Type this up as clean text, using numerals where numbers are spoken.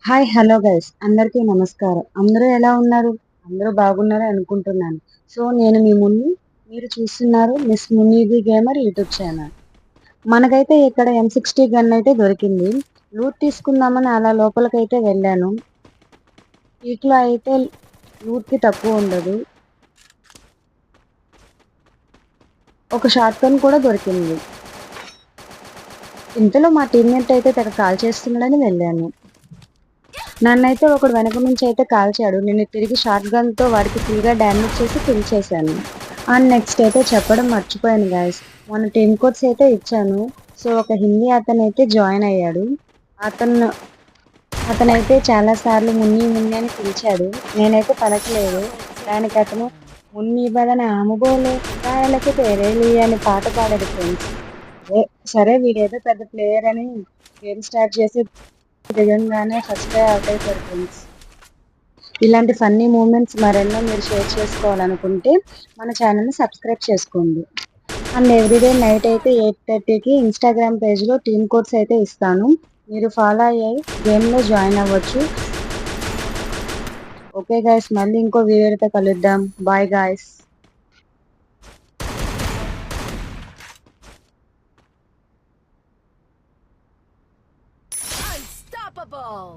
Hi hello guys అందరికీ నమస్కారం. అందరూ ఎలా ఉన్నారు? అందరూ బాగున్నారు అనుకుంటున్నాను. సో నేను మీ మున్ని, మీరు చూస్తున్నారు మిస్ మున్నీది గేమర్ యూట్యూబ్ ఛానల్. మనకైతే ఇక్కడ M60 గన్ అయితే దొరికింది. లూట్ తీసుకుందామని అలా లోపలికైతే వెళ్ళాను. వీటిలో అయితే లూట్ కి తక్కువ ఉండదు. ఒక షార్ట్ గన్ కూడా దొరికింది. ఇంతలో మా టీమ్మేట్ అయితే తెగ కాల్ చేస్తున్నాడని వెళ్ళాను. నన్నైతే ఒకడు వెనక నుంచి అయితే కాల్చాడు. నేను తిరిగి షార్ట్ గన్ తో వాడికి ఫుల్గా డ్యామేజ్ చేసి కిల్ చేశాను. అండ్ నెక్స్ట్ అయితే చెప్పడం మర్చిపోయాను గాయస్. మొన్న టీమ్ కోడ్స్ అయితే ఇచ్చాను. సో ఒక హిందీ అతను అయితే జాయిన్ అయ్యాడు. అతను అతనైతే చాలా సార్లు మున్ని మున్ని అని పిలిచాడు. నేనైతే పలకలేదు. దానికి అతను మున్ని బదన ఆముబోలే రాయలకి పేరేలి అని పాట పాడాడు ఫ్రెండ్స్. సరే వీడేదో పెద్ద ప్లేయర్ అని గేమ్ స్టార్ట్ చేసి దిగంగానే ఫస్ట్ అవుట్ అయిపోయారు ఫ్రెండ్స్. ఇలాంటి ఫన్నీ మూమెంట్స్ మరెన్నో మీరు షేర్ చేసుకోవాలనుకుంటే మన ఛానల్ని సబ్స్క్రైబ్ చేసుకోండి. అండ్ ఎవ్రీడే నైట్ అయితే 8:30కి ఇన్స్టాగ్రామ్ పేజ్లో టీమ్ కోడ్స్ అయితే ఇస్తాను. మీరు ఫాలో అయ్యి గేమ్లో జాయిన్ అవ్వచ్చు. ఓకే గాయస్, మళ్ళీ ఇంకో వీడియోతో కలుద్దాం. Bye guys. Unstoppable!